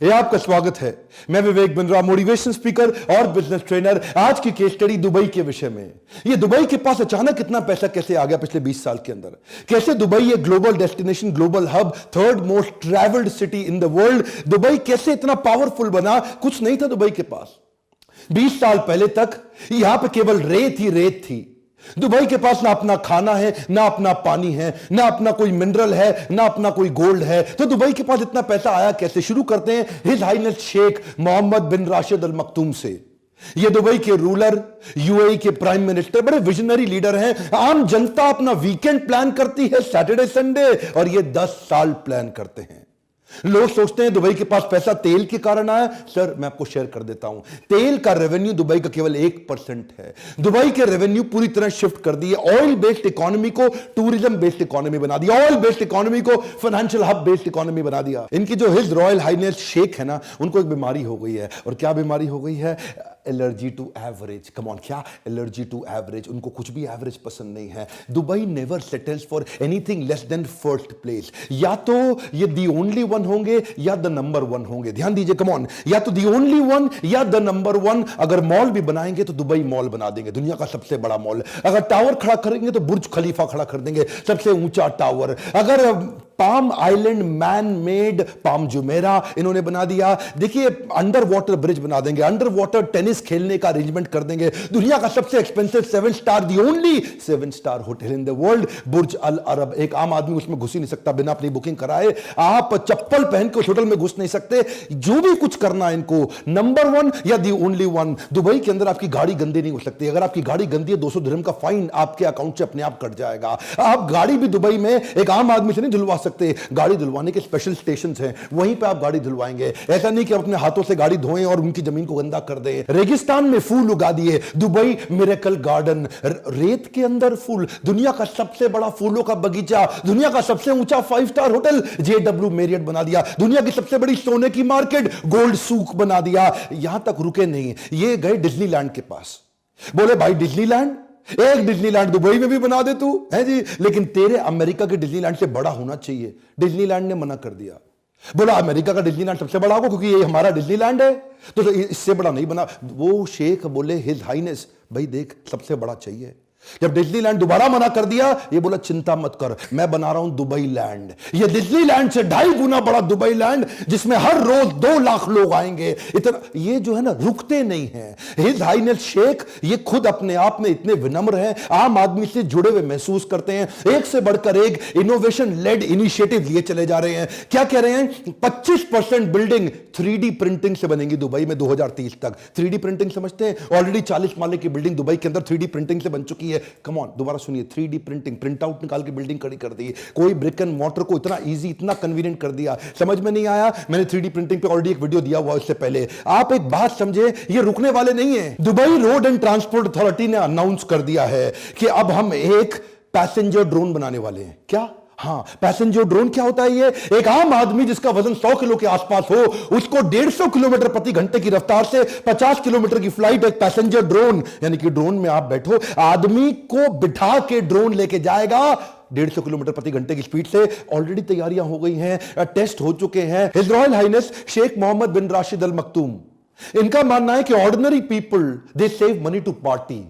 ये आपका स्वागत है। मैं विवेक बिंद्रा, मोटिवेशन स्पीकर और बिजनेस ट्रेनर। आज की केस स्टडी दुबई के विषय में। ये दुबई के पास अचानक इतना पैसा कैसे आ गया पिछले 20 साल के अंदर? कैसे दुबई एक global destination, global hub, third most travelled city in the world, Dubai कैसे इतना पावरफुल बना? कुछ नहीं था दुबई के पास। 20 साल पहले तक यहां पे केवल रेत ही रेत थी। दुबई के पास ना अपना खाना है, ना अपना पानी है, ना अपना कोई मिनरल है, ना अपना कोई गोल्ड है। तो दुबई के पास इतना पैसा आया कैसे? शुरू करते हैं his highness Sheikh Mohammed bin Rashid Al मखतूम से। ये दुबई के रूलर, यूएई के प्राइम मिनिस्टर, बड़े विजनरी लीडर हैं। आम जनता अपना वीकेंड प्लान करती है, सैटरडे संडे, और ये 10 साल प्लान करते हैं। लोग सोचते हैं दुबई के पास पैसा तेल के कारण आया। सर, मैं आपको शेयर कर देता हूं, तेल का रेवेन्यू दुबई का केवल 1% है। दुबई के रेवेन्यू पूरी तरह शिफ्ट कर दिए। ऑयल बेस्ड इकोनॉमी को टूरिज्म बेस्ड इकोनॉमी बना दिया, ऑयल बेस्ड इकोनॉमी को फाइनेंशियल हब बेस्ड इकोनॉमी बना दिया। इनकी जो हिज रॉयल हाइनेस शेख है ना, उनको एक बीमारी हो गई है। और क्या बीमारी हो गई है? Allergy to average. Come on, क्या एलर्जी टू एवरेज? उनको कुछ भी एवरेज पसंद नहीं है। Dubai never settles for anything less than first place. या तो ये दी ओनली वन होंगे या द नंबर वन होंगे। ध्यान दीजिए, कम ऑन, या तो दी ओनली वन या द नंबर वन। अगर मॉल भी बनाएंगे तो दुबई मॉल बना देंगे, दुनिया का सबसे बड़ा मॉल। अगर टावर खड़ा करेंगे तो बुर्ज खलीफा खड़ा कर देंगे, सबसे ऊंचा टावर। अगर palm island man made palm Jumeirah इन्होंने बना दिया। देखिए, अंडर वाटर ब्रिज बना देंगे, अंडर वाटर टेनिस खेलने का अरेंजमेंट कर देंगे। दुनिया का सबसे expensive 7 star, the only 7 star hotel in the world, Burj Al Arab. एक आम आदमी उसमें घुस ही नहीं सकता बिना अपनी बुकिंग कराए। आप चप्पल पहन के उस होटल में घुस नहीं सकते। जो भी कुछ करना इनको, नंबर वन या दी ओनली वन। दुबई के अंदर आपकी गाड़ी गंदी नहीं हो सकती। अगर आपकी गाड़ी गंदी है, 200 दिरहम का फाइन आपके अकाउंट से अपने आप कट जाएगा। आप गाड़ी भी दुबई में एक आम आदमी से नहीं धुलवा सकते। गाड़ी धुलवाने के स्पेशल स्टेशन हैं, वहीं पे आप गाड़ी धुलवाएंगे। ऐसा नहीं कि अपने हाथों से गाड़ी धोएं और उनकी जमीन को गंदा कर दें। रेगिस्तान में फूल उगा दिए, दुबई मिरेकल गार्डन। रेत के अंदर फूल, दुनिया का सबसे बड़ा फूलों का बगीचा, दुनिया का सबसे ऊंचा 5 स्टार होटल JW मैरियट बना दिया, दुनिया की सबसे बड़ी सोने की मार्केट गोल्ड सूक बना दिया। यहां तक रुके नहीं, ये गए डिज्नीलैंड के पास। बोले भाई डिज्नीलैंड, एक डिज्नीलैंड दुबई में भी बना दे तू, है जी, लेकिन तेरे अमेरिका के डिज्नीलैंड से बड़ा होना चाहिए। डिज्नीलैंड ने मना कर दिया। बोला अमेरिका का डिज्नीलैंड सबसे बड़ा होगा क्योंकि ये हमारा डिज्नीलैंड है, तो इससे बड़ा नहीं बना। वो शेख बोले हिज हाइनेस, भाई देख सबसे बड़ा चाहिए। जब डिज्नीलैंड दोबारा मना कर दिया, ये बोला चिंता मत कर, मैं बना रहा हूं दुबई लैंड। ये डिज्नीलैंड से 2.5 गुना बड़ा दुबई लैंड, जिसमें हर रोज 2 लाख लोग आएंगे। इतना ये जो है ना, रुकते नहीं हैं। हिज हाइनेस शेख ये खुद अपने आप में इतने विनम्र हैं, आम आदमी से जुड़े हुए महसूस करते हैं। एक से बढ़कर एक इनोवेशन लेड इनिशिएटिव लिए चले जा रहे हैं। क्या कह रहे हैं? 25% बिल्डिंग 3D प्रिंटिंग से बनेगी दुबई में 2030 तक। 3D प्रिंटिंग समझते हैं? ऑलरेडी 40 माले की बिल्डिंग दुबई के अंदर 3D प्रिंटिंग से बन चुकी है। कम ऑन, दोबारा सुनिए, 3D प्रिंटिंग, प्रिंट आउट निकाल के बिल्डिंग खड़ी कर दी। कोई ब्रिक एंड मॉर्टर को इतना इजी, इतना कन्वीनियंट कर दिया। समझ में नहीं आया? मैंने 3D प्रिंटिंग पे ऑलरेडी एक वीडियो दिया हुआ इससे पहले। आप एक बात समझे, ये रुकने वाले नहीं है। Dubai road and transport authority ने अनाउंस कर दिया है कि अब हम एक पैसेंजर ड्रोन बनाने वाले हैं। क्या? हाँ, पैसेंजर ड्रोन क्या होता है? ये एक आम आदमी जिसका वजन 100 किलो के आसपास हो, उसको 150 किलोमीटर प्रति घंटे की रफ्तार से 50 किलोमीटर की फ्लाइट, एक पैसेंजर ड्रोन, यानी कि ड्रोन में आप बैठो, आदमी को बिठा के ड्रोन लेके जाएगा 150 किलोमीटर प्रति घंटे की स्पीड से। ऑलरेडी तैयारियां हो गई हैं, टेस्ट हो चुके हैं। His Royal Highness Sheikh Mohammed bin Rashid Al Maktoum, इनका मानना है कि ordinary people they save money to party,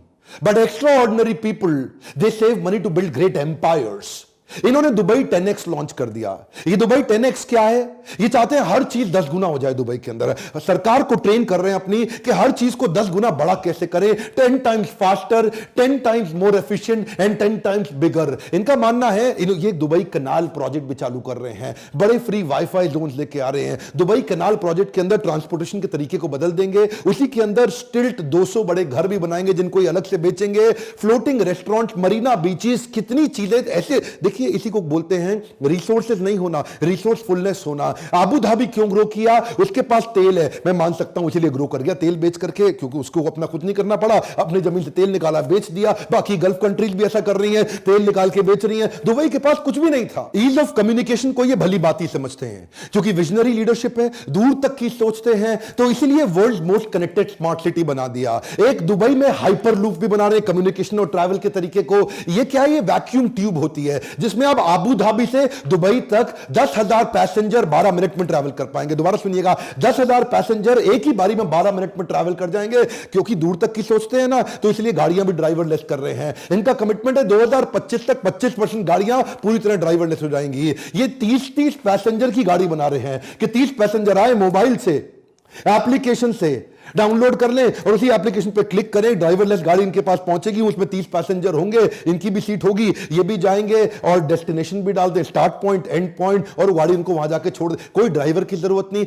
but extraordinary people they save money to build great empires. इन्होंने दुबई 10x लॉन्च कर दिया। ये दुबई 10x क्या है? ये चाहते हैं हर चीज 10 गुना हो जाए दुबई के अंदर। सरकार को ट्रेन कर रहे हैं अपनी कि हर चीज को 10 गुना बड़ा कैसे करें, 10 times faster, 10 times more efficient and 10 times bigger. इनका मानना है, ये दुबई कनाल प्रोजेक्ट भी चालू कर रहे हैं, बड़े फ्री वाईफाई जोन्स लेके आ रहे हैं। दुबई कनाल प्रोजेक्ट के अंदर ट्रांसपोर्टेशन के तरीके को बदल देंगे, उसी के अंदर स्टिल्ट 200 बड़े घर भी बनाएंगे जिनको अलग से बेचेंगे, फ्लोटिंग रेस्टोरेंट, मरीना बीचेस, कितनी चीजें ऐसे। देखिए, इसी को बोलते हैं रिसोर्सेज नहीं होना, रिसोर्सफुलनेस होना। अबू धाबी क्यों ग्रो किया? उसके पास तेल है, मैं मान सकता हूं इसलिए ग्रो कर गया, तेल बेच करके, क्योंकि उसको अपना खुद नहीं करना पड़ा, अपनी जमीन से तेल निकाला बेच दिया। बाकी गल्फ कंट्रीज भी ऐसा कर रही हैं, तेल निकाल के बेच रही हैं। दुबई के पास कुछ भी नहीं था। ईज ऑफ कम्युनिकेशन को ये भली बात ही समझते हैं, क्योंकि विजनरी लीडरशिप है, दूर तक की सोचते हैं, तो इसीलिए world most connected smart city बना दिया। एक दुबई में हाइपर लूप भी बना रहे कम्युनिकेशन और ट्रैवल के तरीके को। ये क्या है? ये वैक्यूम ट्यूब होती है जिस जिसमें आप आबू धाबी से दुबई तक 10,000 पैसेंजर 12 मिनट में ट्रैवल कर पाएंगे। दोबारा सुनिएगा, 10,000 पैसेंजर एक ही बारी में 12 मिनट में ट्रैवल कर जाएंगे। क्योंकि दूर तक की सोचते हैं ना, तो इसलिए गाड़ियां भी ड्राइवरलेस कर रहे हैं। इनका कमिटमेंट है 2025 तक 25% गाड़ियां पूरी तरह ड्राइवरलेस हो जाएंगी। ये 30-30 पैसेंजर की गाड़ी बना रहे हैं कि 30 पैसेंजर आए, मोबाइल से, एप्लीकेशन से डाउनलोड कर लें और उसी एप्लीकेशन पे क्लिक करें, ड्राइवरलेस गाड़ी इनके पास पहुंचेगी, उसमें 30 पैसेंजर होंगे, इनकी भी सीट होगी, ये भी जाएंगे और डेस्टिनेशन भी डाल दें, स्टार्ट पॉइंट, एंड पॉइंट, और गाड़ी इनको वहां जाके छोड़ दे। कोई ड्राइवर की जरूरत नहीं।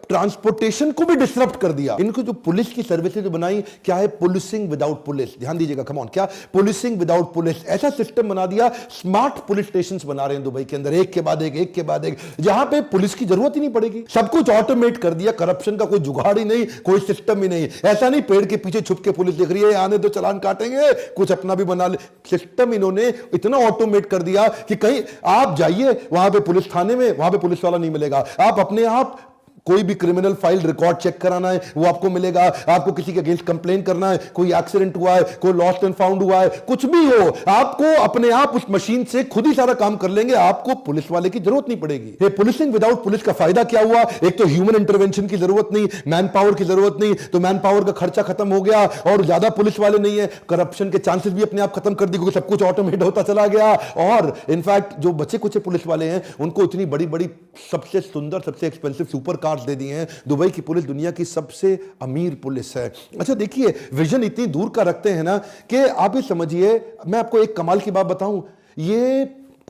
ट्रांसपोर्टेशन को भी डिसरप्ट कर दिया। इनको जो पुलिस की सर्विसेज बनाई, क्या है? Policing without police. ध्यान दीजिएगा, कम ऑन, क्या? Policing without police. ऐसा सिस्टम बना दिया, स्मार्ट पुलिस स्टेशन बना रहे हैं दुबई के अंदर, एक के बाद एक, एक के बाद एक, जहां पे पुलिस की जरूरत ही नहीं पड़ेगी। सब कुछ ऑटोमेट कर दिया, करप्शन का कोई जुगाड़ ही नहीं, कोई सिस्टम ही नहीं। ऐसा नहीं पेड़ के पीछे छुप के पुलिस दिख रही है, आने दो चालान काटेंगे, कुछ अपना भी बना ले। सिस्टम इन्होंने इतना ऑटोमेट कर दिया कि कहीं आप जाइए वहां पे पुलिस थाने में, वहां पे पुलिस वाला नहीं मिलेगा। आप अपने आप कोई भी क्रिमिनल फाइल रिकॉर्ड चेक कराना है वो आपको मिलेगा। आपको किसी के अगेंस्ट कंप्लेन करना है, कोई एक्सीडेंट हुआ है, कोई लॉस्ट एंड फाउंड हुआ है, कुछ भी हो, आपको अपने आप उस मशीन से खुद ही सारा काम कर लेंगे। आपको पुलिस वाले की जरूरत नहीं पड़ेगी। ये पुलिसिंग विदाउट पुलिस का फायदा क्या हुआ? एक तो ह्यूमन इंटरवेंशन की जरूरत नहीं, मैन पावर की जरूरत नहीं, तो मैन पावर का खर्चा खत्म हो गया और ज्यादा पुलिस वाले नहीं है। करप्शन के चांसेस भी अपने आप खत्म कर दिए क्योंकि सब कुछ ऑटोमेट होता चला गया। और इनफैक्ट जो बचे कुछ पुलिस वाले हैं उनको इतनी बड़ी बड़ी सबसे सुंदर, सबसे एक्सपेंसिव सुपर कार्स दे दिए हैं। दुबई की पुलिस दुनिया की सबसे अमीर पुलिस है। अच्छा देखिए, विजन इतनी दूर का रखते हैं ना कि आप ये समझिए, मैं आपको एक कमाल की बात बताऊं, ये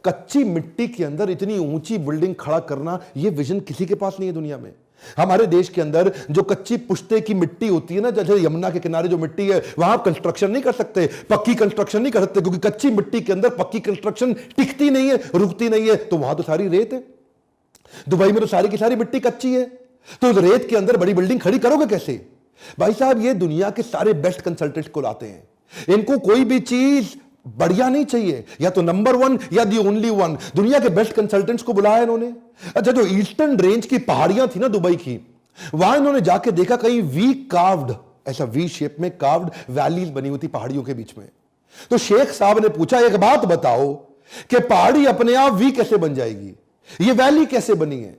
कच्ची मिट्टी के अंदर इतनी ऊंची बिल्डिंग खड़ा करना, ये विजन किसी के पास नहीं है दुनिया में। हमारे देश के अंदर जो कच्ची पुश्ते की मिट्टी होती है ना, जैसे यमुना के किनारे जो मिट्टी है, वहां आप कंस्ट्रक्शन नहीं कर सकते, पक्की कंस्ट्रक्शन नहीं कर सकते, क्योंकि कच्ची मिट्टी के अंदर पक्की कंस्ट्रक्शन टिकती नहीं है, रुकती नहीं है। तो वहां तो सारी रेत है। दुबई में तो सारी की सारी मिट्टी कच्ची है, तो उस रेत के अंदर बड़ी बिल्डिंग खड़ी करोगे कैसे? भाई साहब, ये दुनिया के सारे बेस्ट कंसल्टेंट्स को लाते हैं। इनको कोई भी चीज बढ़िया नहीं चाहिए, या तो नंबर वन या दी ओनली वन। दुनिया के बेस्ट कंसल्टेंट्स को बुलाया इन्होंने। अच्छा, जो ईस्टर्न रेंज की पहाड़ियां थी ना दुबई की, वहां इन्होंने जाके देखा कहीं वी कार्व्ड, ऐसा वी शेप में कार्व्ड वैलीज बनी हुई थी पहाड़ियों के बीच में। तो शेख साहब ने पूछा, एक बात बताओ कि पहाड़ी अपने आप वी कैसे बन जाएगी? ये वैली कैसे बनी है?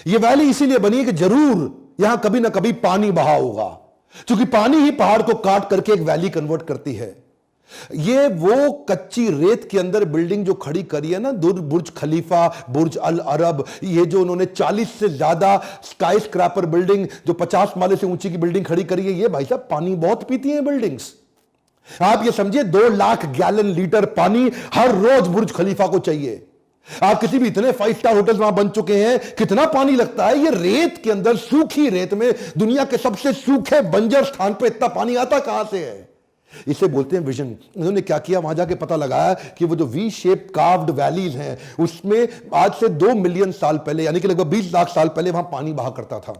ये वैली इसीलिए बनी है कि जरूर यहां कभी ना कभी पानी बहा होगा, क्योंकि पानी ही पहाड़ को काट करके एक वैली कन्वर्ट करती है। ये वो कच्ची रेत के अंदर बिल्डिंग जो खड़ी करी है ना, बुर्ज खलीफा, बुर्ज अल अरब, ये जो उन्होंने 40 से ज्यादा स्काई स्क्रैपर बिल्डिंग, जो 50 माले से ऊंची की बिल्डिंग खड़ी करी है, ये भाई साहब पानी बहुत पीती हैं बिल्डिंग्स। आप ये समझिए 2 लाख गैलन लीटर पानी हर रोज बुर्ज खलीफा को चाहिए। आप किसी भी इतने 5 स्टार होटल वहां बन चुके हैं, कितना पानी लगता है? ये रेत के अंदर, सूखी रेत में, दुनिया के सबसे सूखे बंजर स्थान पे इतना पानी आता कहां से है? इसे बोलते हैं विजन। इन्होंने क्या किया, वहां जाके पता लगाया कि वो जो वी शेप कार्व्ड वैलीज हैं, उसमें आज से 2 मिलियन साल पहले, यानी कि लगभग 20 लाख साल पहले वहां पानी बहा करता था।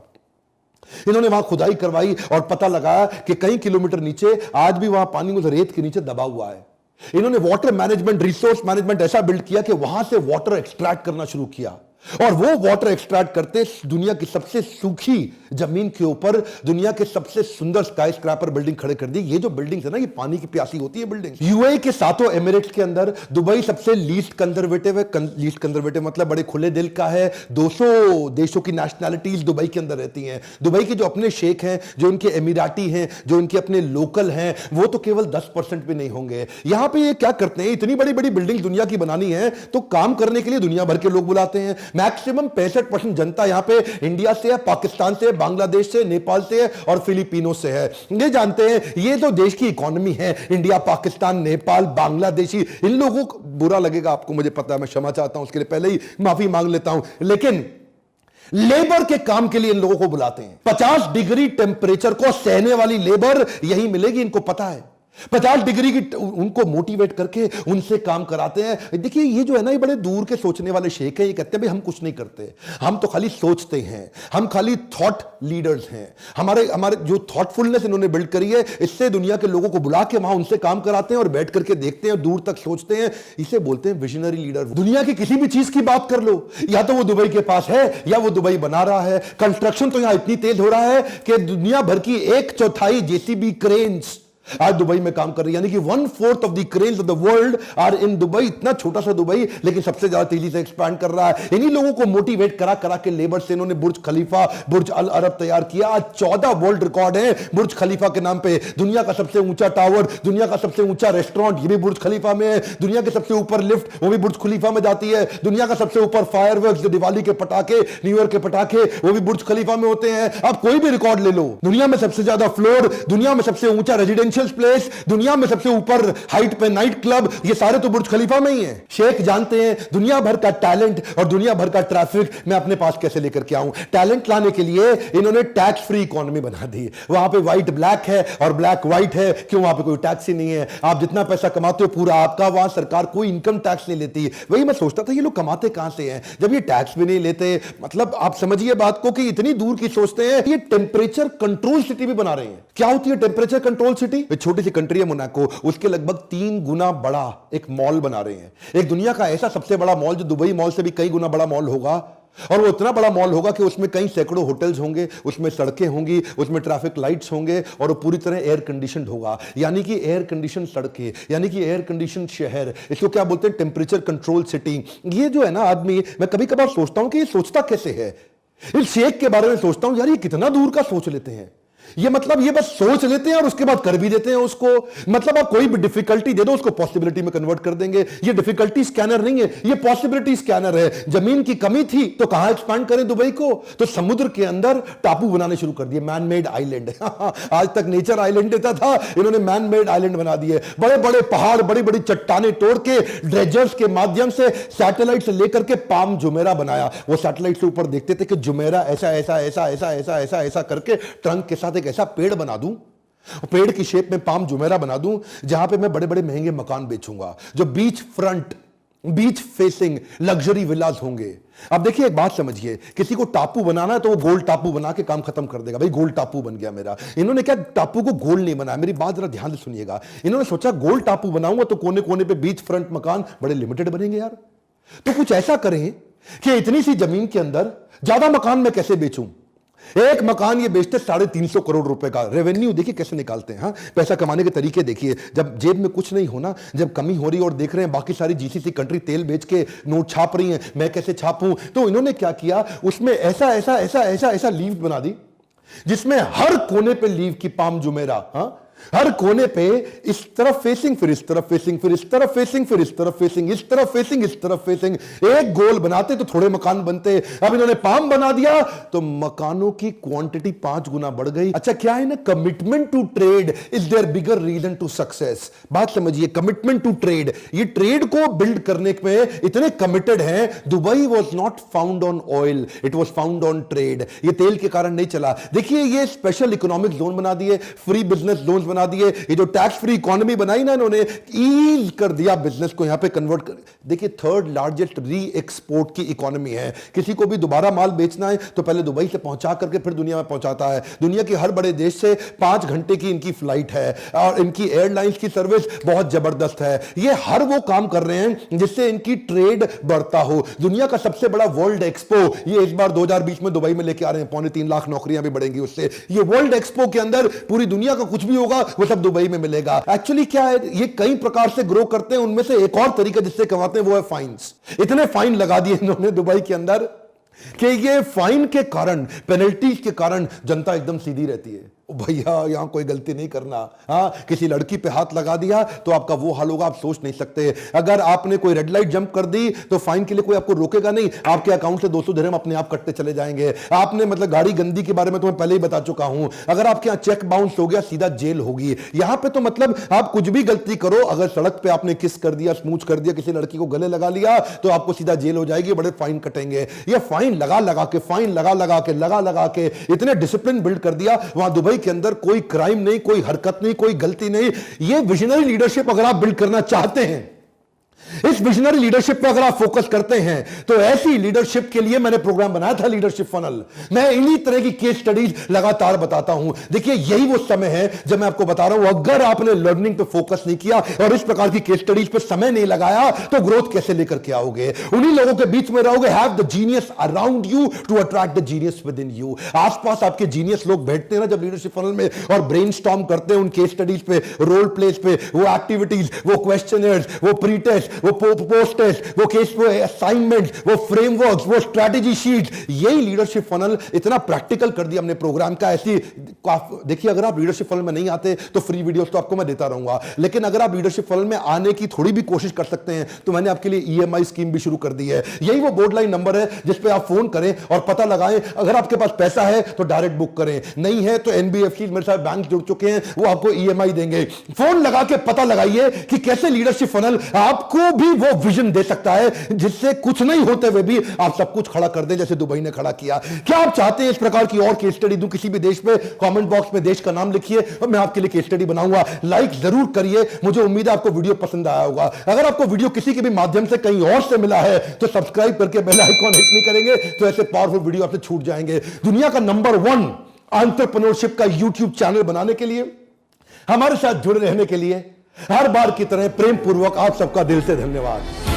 इन्होंने वहां खुदाई करवाई और पता लगाया कि कई किलोमीटर नीचे आज भी वहां पानी उस रेत के नीचे दबा हुआ है। इन्होंने वाटर मैनेजमेंट, रिसोर्स मैनेजमेंट ऐसा बिल्ड किया कि वहां से वाटर एक्सट्रैक्ट करना शुरू किया, और वो वाटर एक्सट्रैक्ट करते दुनिया की सबसे सूखी जमीन के ऊपर दुनिया के सबसे सुंदर स्काई स्क्रैपर बिल्डिंग खड़े कर दी। ये जो बिल्डिंग है ना, ये पानी की प्यासी होती है बिल्डिंग। यूएई के 7 एमिरेट्स के अंदर दुबई सबसे लीस्ट कंजर्वेटिव है। लीस्ट कंजर्वेटिव मतलब बड़े खुले दिल का है। 200 देशों की नेशनैलिटीज दुबई के अंदर रहती हैं। दुबई के जो अपने शेख हैं, जो इनके एमिराटी हैं, जो इनके अपने लोकल हैं, वो तो केवल 10% भी नहीं होंगे। यहां पे ये क्या करते हैं, इतनी बड़ी बड़ी बिल्डिंग दुनिया की बनानी है तो काम करने के लिए दुनिया भर के लोग बुलाते हैं। मैक्सिमम 65% जनता यहां पे इंडिया से है, पाकिस्तान से, बांग्लादेश से, नेपाल से है और फिलीपीनों से है। ये जानते हैं ये तो देश की इकोनॉमी है, इंडिया, पाकिस्तान, नेपाल, बांग्लादेशी। इन लोगों को बुरा लगेगा आपको, मुझे पता है, मैं क्षमा चाहता हूं, उसके लिए पहले ही माफी मांग लेता हूं, लेकिन लेबर के काम के लिए इन लोगों को बुलाते हैं। 50 डिग्री टेम्परेचर को सहने वाली लेबर यही मिलेगी, इनको पता है। 50 डिग्री की उनको मोटिवेट करके उनसे काम कराते हैं। देखिए ये जो है ना, ये बड़े दूर के सोचने वाले शेख हैं। ये कहते हैं भाई हम कुछ नहीं करते, हम तो खाली सोचते हैं, हम खाली थॉट लीडर्स हैं। हमारे जो थॉटफुलनेस इन्होंने बिल्ड करी है, इससे दुनिया के लोगों को बुला के वहां उनसे काम कराते हैं और बैठ करके देखते हैं, दूर तक सोचते हैं। इसे बोलते हैं विजनरी लीडर। दुनिया की किसी भी चीज की बात कर लो, या तो वो दुबई के पास है या वो दुबई बना रहा है। कंस्ट्रक्शन तो यहां इतनी तेज हो रहा है कि दुनिया भर की 1/4 जेसीबी क्रेन्स आज दुबई में काम कर रही है, यानी कि 1/4 of the cranes of the world are in Dubai. इतना छोटा सा दुबई लेकिन सबसे ज्यादा तेजी से एक्सपैंड कर रहा है। इन्हीं लोगों को मोटिवेट करा करा के लेबर से इन्होंने बुर्ज खलीफा, बुर्ज अल अरब तैयार किया। आज 14 वर्ल्ड रिकॉर्ड है बुर्ज खलीफा के नाम पे। दुनिया का सबसे ऊंचा टावर, दुनिया का सबसे ऊंचा रेस्टोरेंट, ये भी बुर्ज खलीफा में है। दुनिया के सबसे ऊपर लिफ्ट, वो भी बुर्ज खलीफा में जाती है। दुनिया का सबसे ऊपर फायरवर्क्स, जो दिवाली के पटाखे, न्यू ईयर के पटाखे, वो भी बुर्ज खलीफा में होते हैं। आप कोई भी रिकॉर्ड ले लो, दुनिया में सबसे ज्यादा फ्लोर, दुनिया में सबसे ऊंचा रेजिडेंशियल प्लेस, दुनिया में सबसे ऊपर हाइट पे नाइट क्लब, ये सारे तो बुर्ज खलीफा में ही हैं। शेख जानते हैं दुनिया भर का टैलेंट और दुनिया भर का ट्रैफिक मैं अपने पास कैसे लेकर के आऊं। टैलेंट लाने के लिए इन्होंने टैक्स फ्री इकोनॉमी बना दी। वहां पे व्हाइट ब्लैक है और ब्लैक व्हाइट है। क्यों? वहां पे कोई टैक्स ही नहीं है। आप जितना पैसा कमाते हो पूरा आपका, वहां सरकार कोई इनकम टैक्स नहीं लेती। वही मैं सोचता था ये लोग कमाते कहां से हैं जब ये टैक्स भी नहीं लेते। मतलब आप समझिए बात को कि इतनी दूर की सोचते हैं। ये टेम्परेचर कंट्रोल सिटी भी बना रहे हैं। क्या होती है टेम्परेचर कंट्रोल सिटी? छोटी सी कंट्री है मोनाको, उसके लगभग 3 गुना बड़ा एक मॉल बना रहे हैं। एक दुनिया का ऐसा सबसे बड़ा मॉल जो दुबई मॉल से भी कई गुना बड़ा मॉल होगा, और वो इतना बड़ा मॉल होगा कि उसमें कई सैकड़ों होटल्स होंगे, उसमें सड़कें होंगी, उसमें ट्रैफिक लाइट्स होंगे, और वो पूरी तरह एयर कंडीशनड होगा। यानी कि एयर कंडीशन सड़कें, यानी कि एयर कंडीशन शहर। इसको क्या बोलते हैं? Temperature control city. ये जो है ना आदमी, मैं कभी कभार सोचता हूं कि ये सोचता कैसे है। इस शेख के बारे में सोचता हूं, यार ये कितना दूर का सोच लेते हैं। ये मतलब ये बस सोच लेते हैं और उसके बाद कर भी देते हैं उसको। मतलब आप कोई भी डिफिकल्टी दे दो उसको पॉसिबिलिटी में कन्वर्ट कर देंगे। ये डिफिकल्टी स्कैनर नहीं है, ये पॉसिबिलिटी स्कैनर है। जमीन की कमी थी तो कहां एक्सपैंड करें दुबई को? तो समुद्र के अंदर टापू बनाने शुरू कर दिए, मैन मेड आइलैंड। आज तक नेचर आइलैंड देता था, इन्होंने मैन मेड आइलैंड बना दिए। बड़े बड़े पहाड़, बड़ी बड़ी चट्टाने तोड़ के ड्रेजर्स के माध्यम से सैटेलाइट से लेकर के पाम जुमेरा बनाया। वो सैटेलाइट से ऊपर देखते थे कि जुमेरा ऐसा ऐसा ऐसा ऐसा ऐसा ऐसा ऐसा करके ट्रंक के साथ एक ऐसा पेड़ बना दूं, पेड़ की शेप में पाम जुमेरा बना दूं, जहां पे मैं बड़े बड़े महंगे मकान बेचूंगा, जो beach front, beach facing luxury villas होंगे। अब देखिए एक बात समझिए, किसी को टापू बनाना है तो वो गोल टापू बना के काम खत्म कर देगा। भाई गोल टापू बन गया मेरा। इन्होंने क्या टापू को गोल नहीं बनाया, मेरी बात जरा ध्यान से सुनिएगा। इन्होंने सोचा गोल टापू बनाऊंगा तो कोने कोने पे बीच फ्रंट मकान बड़े लिमिटेड बनेंगे यार। तो कुछ ऐसा करें कि इतनी सी जमीन के अंदर ज्यादा मकान मैं कैसे बेचूं। एक मकान ये बेचते 350 करोड़ रुपए का रेवेन्यू। देखिए कैसे निकालते हैं। हाँ, पैसा कमाने के तरीके देखिए। जब जेब में कुछ नहीं होना, जब कमी हो रही और देख रहे हैं बाकी सारी जीसीसी कंट्री तेल बेच के नोट छाप रही हैं, मैं कैसे छापूं। तो इन्होंने क्या किया, उसमें ऐसा ऐसा ऐसा ऐसा ऐसा लीव बना दी जिसमें हर कोने पे लीव की पाम जुमेरा। हाँ, हर कोने पे इस तरफ फेसिंग, फिर इस तरफ फेसिंग, फिर इस तरफ फेसिंग, फिर इस तरफ फेसिंग, इस तरफ फेसिंग, इस तरफ फेसिंग। एक गोल बनाते तो थोड़े मकान बनते। अब इन्होंने पाम बना दिया तो मकानों की क्वांटिटी 5 गुना बढ़ गई। अच्छा, क्या है ना, commitment to trade is their bigger reason to success. बात समझिए, कमिटमेंट टू ट्रेड। ये ट्रेड को बिल्ड करने पे इतने कमिटेड हैं। Dubai was not found on oil, it was found on trade. ये तेल के कारण नहीं चला। देखिए ये स्पेशल इकोनॉमिक जोन बना दिए, फ्री बिजनेस जोन बना दिए। ये जो टैक्स फ्री इकोनॉमी बनाई ना इन्होंने, ईज कर दिया बिजनेस को, यहां पे कन्वर्ट कर। देखिए 3rd लार्जेस्ट री एक्सपोर्ट की इकोनॉमी है। किसी को भी दोबारा माल बेचना है तो पहले दुबई से पहुंचा करके फिर दुनिया में पहुंचाता है। दुनिया के हर बड़े देश से 5 घंटे की इनकी फ्लाइट है और इनकी एयरलाइंस की सर्विस बहुत जबरदस्त है। ये हर वो काम कर रहे हैं जिससे इनकी ट्रेड बढ़ता हो। दुनिया का सबसे बड़ा वर्ल्ड एक्सपो ये इस बार 2020 में दुबई में लेके आ रहे हैं। 3.25 लाख नौकरियां भी बढ़ेंगी उससे। ये वर्ल्ड एक्सपो के अंदर पूरी दुनिया का कुछ भी होगा वो सब दुबई में मिलेगा। एक्चुअली क्या है, ये कई प्रकार से ग्रो करते हैं। उनमें से एक और तरीका जिससे कमाते हैं वो है फाइन्स। इतने फाइन लगा दिए इन्होंने दुबई के अंदर कि ये फाइन के कारण, पेनल्टीज के कारण जनता एकदम सीधी रहती है। भैया यहां कोई गलती नहीं करना। हाँ, किसी लड़की पे हाथ लगा दिया तो आपका वो हाल होगा, आप सोच नहीं सकते। अगर आपने कोई रेड लाइट जंप कर दी तो फाइन के लिए कोई आपको रोकेगा नहीं, आपके अकाउंट से 200 दिरहम अपने आप कटते चले जाएंगे। आपने मतलब गाड़ी गंदी के बारे में तो मैं पहले ही बता चुका हूं। अगर आपके यहां चेक बाउंस हो गया सीधा जेल होगी। यहां पे तो मतलब आप कुछ भी गलती करो, अगर सड़क पे आपने किस कर दिया, स्मूच कर दिया, किसी लड़की को गले लगा लिया तो आपको सीधा जेल हो जाएगी, बड़े फाइन कटेंगे। ये फाइन लगा लगा के, फाइन लगा लगा के इतने डिसिप्लिन बिल्ड कर दिया। वहां दुबई के अंदर कोई क्राइम नहीं, कोई हरकत नहीं, कोई गलती नहीं। ये विजनरी लीडरशिप अगर आप बिल्ड करना चाहते हैं इस विजनरी लीडरशिप पे अगर आप फोकस करते हैं तो ऐसी लीडरशिप के लिए मैंने प्रोग्राम बनाया था लीडरशिप फनल। मैं इन्हीं तरह की केस स्टडीज लगातार बताता हूं। देखिए यही वो समय है जब मैं आपको बता रहा हूं, अगर आपने लर्निंग पे फोकस नहीं किया और इस प्रकार की केस स्टडीज पे समय नहीं लगाया तो ग्रोथ कैसे लेकर के आओगे? उन्हीं लोगों के बीच में रहोगे। Have the genius around you to attract the genius within you. आसपास आपके जीनियस लोग बैठते हैं ना जब लीडरशिप फनल में और ब्रेनस्टॉर्म करते हैं उन केस स्टडीज पे, रोल प्लेस पे, वो एक्टिविटीज, वो क्वेश्चनर्स, वो प्री टेस्ट, वो पोस्ट टेस्ट, वो केस, वो असाइनमेंट, वो फ्रेमवर्क्स, वो स्ट्रैटेजी शीट। यही लीडरशिप फनल इतना प्रैक्टिकल कर दिया हमने प्रोग्राम का। ऐसी देखिए अगर आप लीडरशिप फनल में नहीं आते तो फ्री वीडियोस तो आपको मैं देता रहूंगा, लेकिन अगर आप लीडरशिप फनल में आने की थोड़ी भी कोशिश कर सकते हैं तो मैंने आपके लिए ईएमआई स्कीम भी शुरू कर दी है। यही वो बोर्ड लाइन नंबर है जिस पे आप फोन करें और पता लगाएं। अगर आपके पास पैसा है तो डायरेक्ट बुक करें, नहीं है तो एनबीएफसी मेरे साथ बैंक जुड़ चुके हैं, वो आपको ईएमआई देंगे। फोन लगा के पता लगाइए कि कैसे लीडरशिप फनल आपको भी वो विजन दे सकता है जिससे कुछ नहीं होते हुए भी आप सब कुछ खड़ा कर दें, जैसे दुबई ने खड़ा किया। क्या आप चाहते हैं इस प्रकार की और केस स्टडी दूं किसी भी देश पे? कमेंट बॉक्स में देश का नाम लिखिए और मैं आपके लिए केस स्टडी बनाऊंगा। लाइक जरूर करिए, मुझे उम्मीद है आपको वीडियो पसंद आया होगा। अगर आपको वीडियो किसी के भी माध्यम से कहीं और से मिला है तो सब्सक्राइब करके बेल आइकॉन हिट नहीं करेंगे तो ऐसे पावरफुल वीडियो आपसे छूट जाएंगे। दुनिया का नंबर 1 एंटरप्रेन्योरशिप का यूट्यूब चैनल बनाने के लिए, हमारे साथ जुड़े रहने के लिए हर बार की तरह प्रेम पूर्वक आप सबका दिल से धन्यवाद।